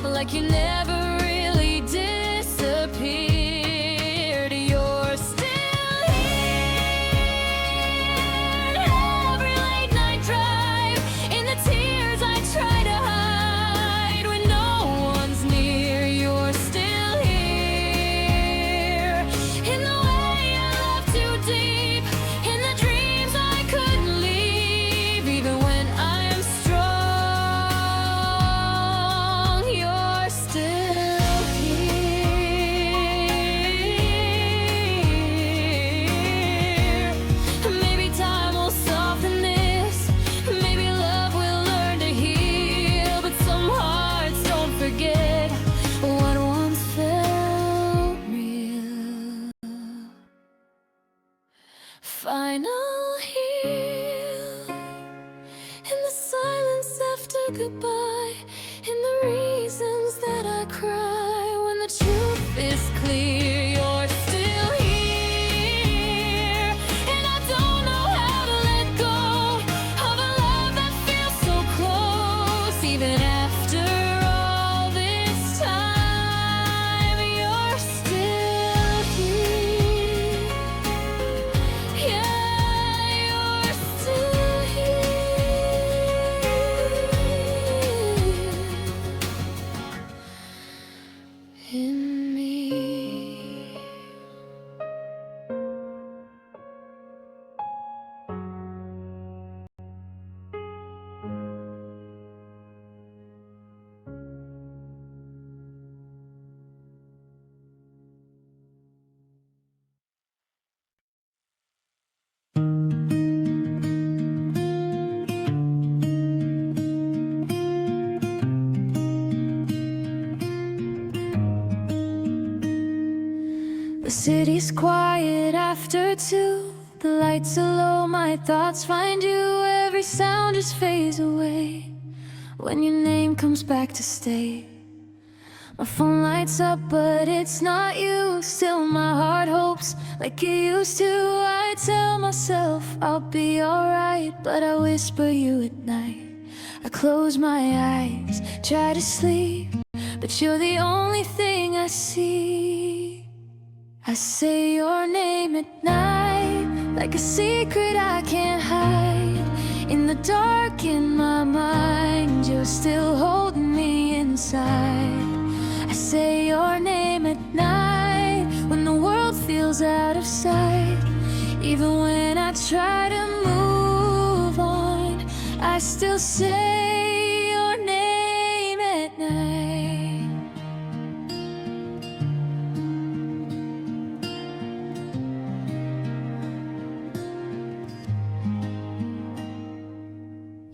like you never really disappeared. You're still here. Every late night drive, in the tears I try to hide when no one's near. You're still here, in the way I love too deep, in the dreams I couldn't leave. Even when I am strong, you're still here. Maybe time will soften this, maybe love will learn to heal, but some hearts don't forget what once felt real. Final heal in the silence after goodbye, in the reasons that I cry when the truth is clear. You're still here, and I don't know how to let go of a love that feels so close. Even after all this time, you're still here. Yeah, you're still here in me. The city's quiet after 2. The lights are low, my thoughts find you. Every sound just fades away when your name comes back to stay. My phone lights up, but it's not you. Still my heart hopes like it used to. I tell myself I'll be alright, but I whisper you at night. I close my eyes, try to sleep, but you're the only thing I see. I say your name at night, like a secret I can't hide. In the dark in my mind, you're still holding me inside. I say your name at night, when the world feels out of sight. Even when I try to move on, I still say your name at night.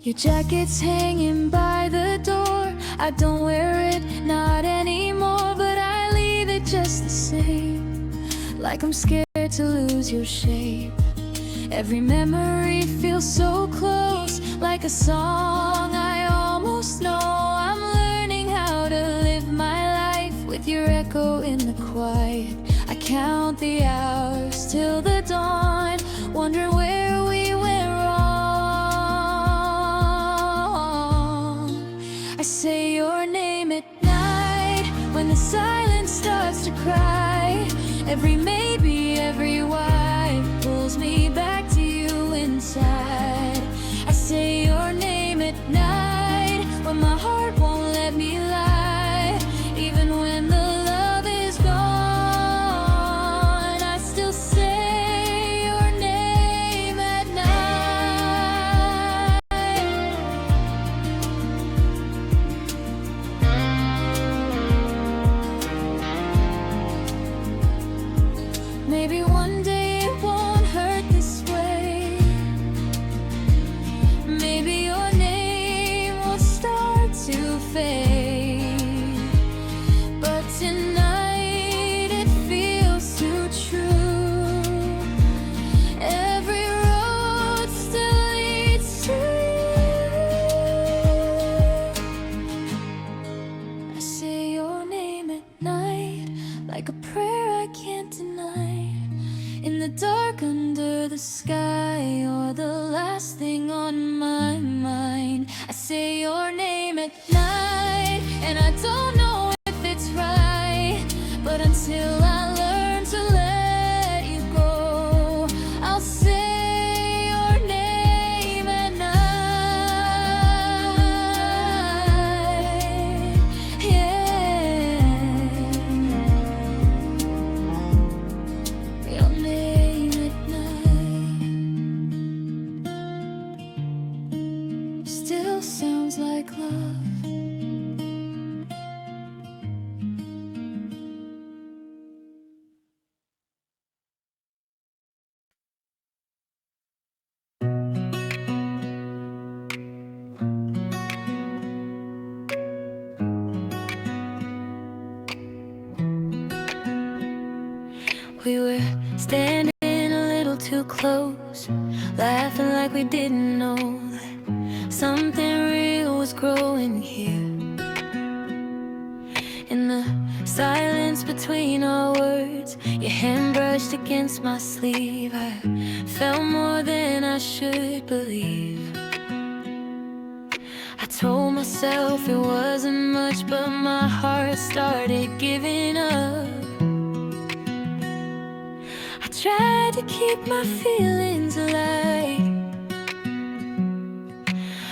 Your jacket's hanging by the door. I don't wear it, not anymore, but I leave it just the same, like I'm scared to lose your shape. Every memory feels so close, like a song I almost know. I'm learning how to live my life with your echo in the quiet. I count the hours till the dawn, wondering where we went wrong. I say your name at night, when the silence starts to cry. Every maybe, every why pulls me back to you inside. I say your name at night, when my heart won't let me lie. Even when the love is gone, I still say your name at night. your name at night, and I don't know if it's right, but until I learn to let you go, I'll say your name at night. Yeah, your name at night still sounds like love. We were standing a little too close, laughing like we didn't know that something real was growing here. In the silence between our words, your hand brushed against my sleeve. I felt more than I should believe. I told myself it wasn't much, but my heart started giving up. I tried to keep my feelings alive,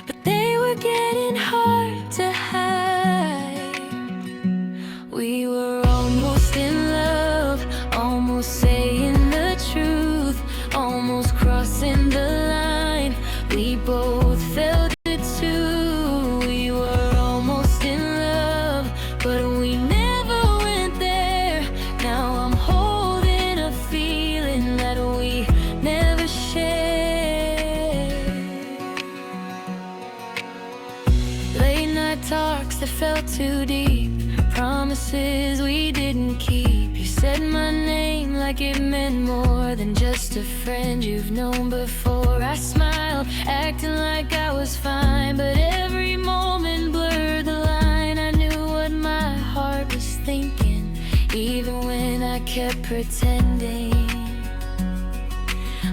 but they were getting hard to hide. We were almost in love, almost saying the truth, almost crossing the line. We both felt it too. We were almost in love, but we never went there. Now I'm holding a feeling that we never shared. Late night talks that felt too deep, promises we didn't keep. You said my name like it meant more than just a friend you've known before. I smiled, acting like I was fine, but every moment blurred the line. I knew what my heart was thinking, even when I kept pretending.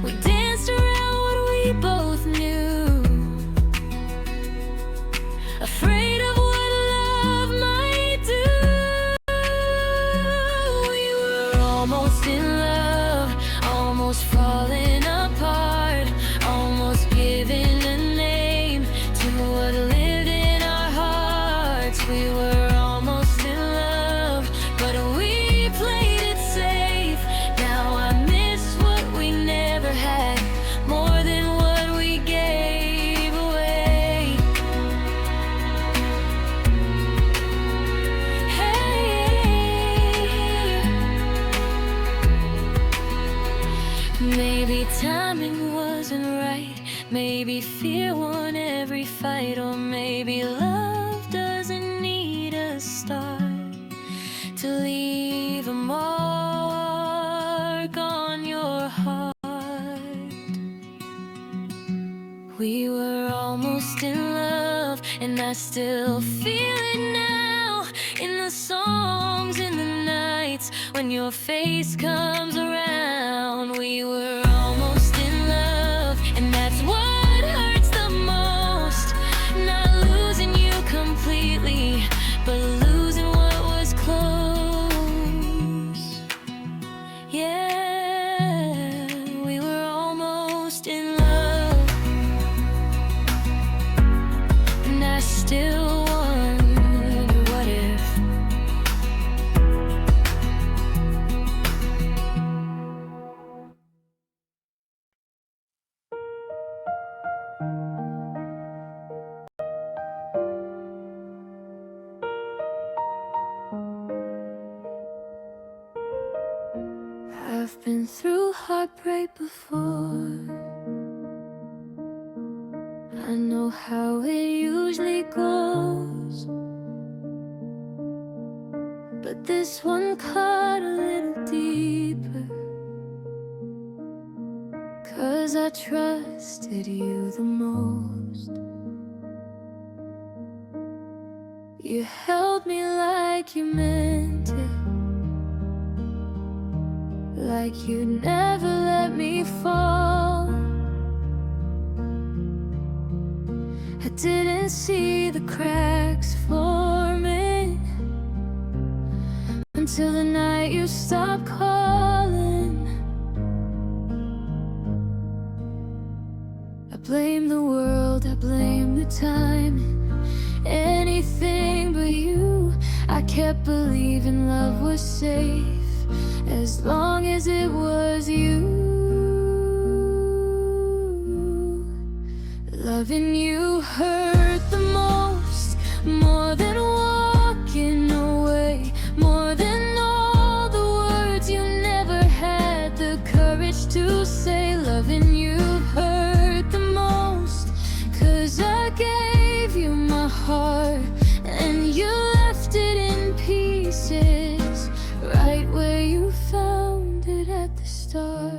We danced around what we both knew, afraid of what love might do. We were almost in love, almost falling apart, almost giving a name to what lived in our hearts. We were almost in love, but we played it safe. Now I miss what we never had, more than what we gave away. Maybe timing wasn't right, maybe fear won every fight, or maybe love doesn't need a start to leave a mark on your heart. We were almost in love, and I still feel it now, in the songs, in the nights, when your face comes around. We were almost in love, and that's what hurts the most. Not losing you completely, but losing what was close. Yeah, we were almost in love, and I still wonder what if. I've been through heartbreak before, I know how it usually goes, but this one cut a little deeper, 'cause I trusted you the most. You held me like you meant it, like you'd never let me fall. I didn't see the cracks forming until the night you stopped calling. I blame the world, I blame the time, anything but you. I kept believing love was safe as long as it was you. Loving you hurt the most, more than walking away, more than all the words you never had the courage to say. Loving you hurt the most, 'cause I gave you my heart and you left it in pieces, right where you found it at the start.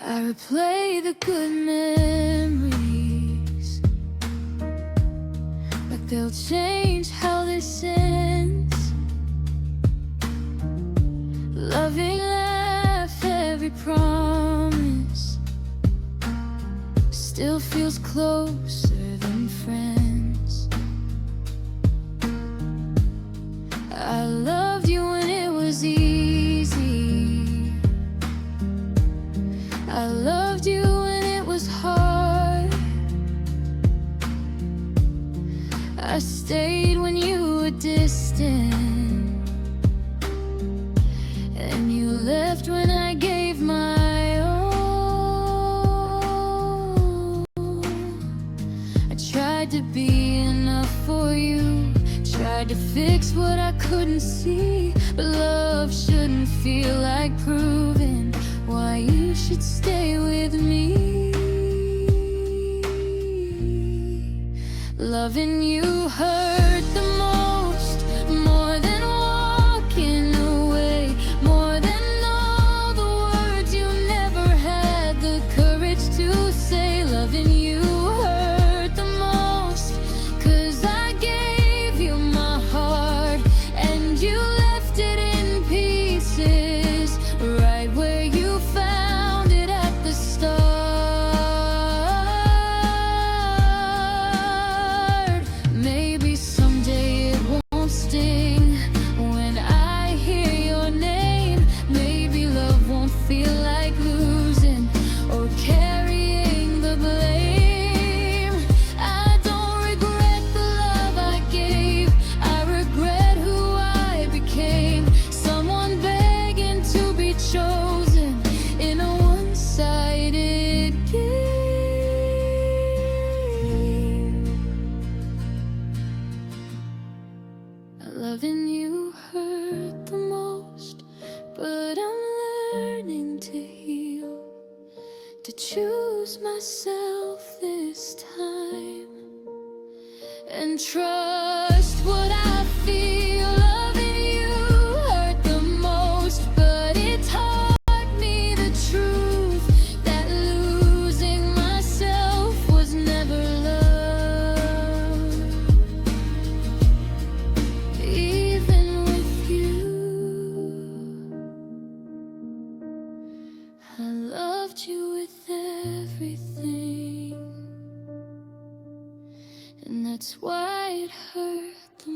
I replay the good memories, but they'll change how this ends. Loving laugh, every promise still feels closer than friends. I loved you when it was easy, I loved you when it was hard, I stayed when you were distant, and you left when I gave my all. I tried to be enough for you, tried to fix what I couldn't see, but love shouldn't feel like proving why you should stay with me. Loving you hurt the most, more than walking away, more than all the words you never had the courage to say. Loving you hurt the most, 'cause I gave you my heart and you left it in pieces, right where you found it at the start. Maybe someday it won't sting when I hear your name. Maybe love won't feel like losing or carrying the blame. I don't regret the love I gave, I regret who I became. Someone begging to be chosen in a one-sided game. Loving you hurt the most, but I'm learning to heal, to choose myself this time and trust what I feel. Loving you hurt the most, but it taught me the truth, that losing myself was never love. Even with you, I loved you with everything, and that's why it hurt the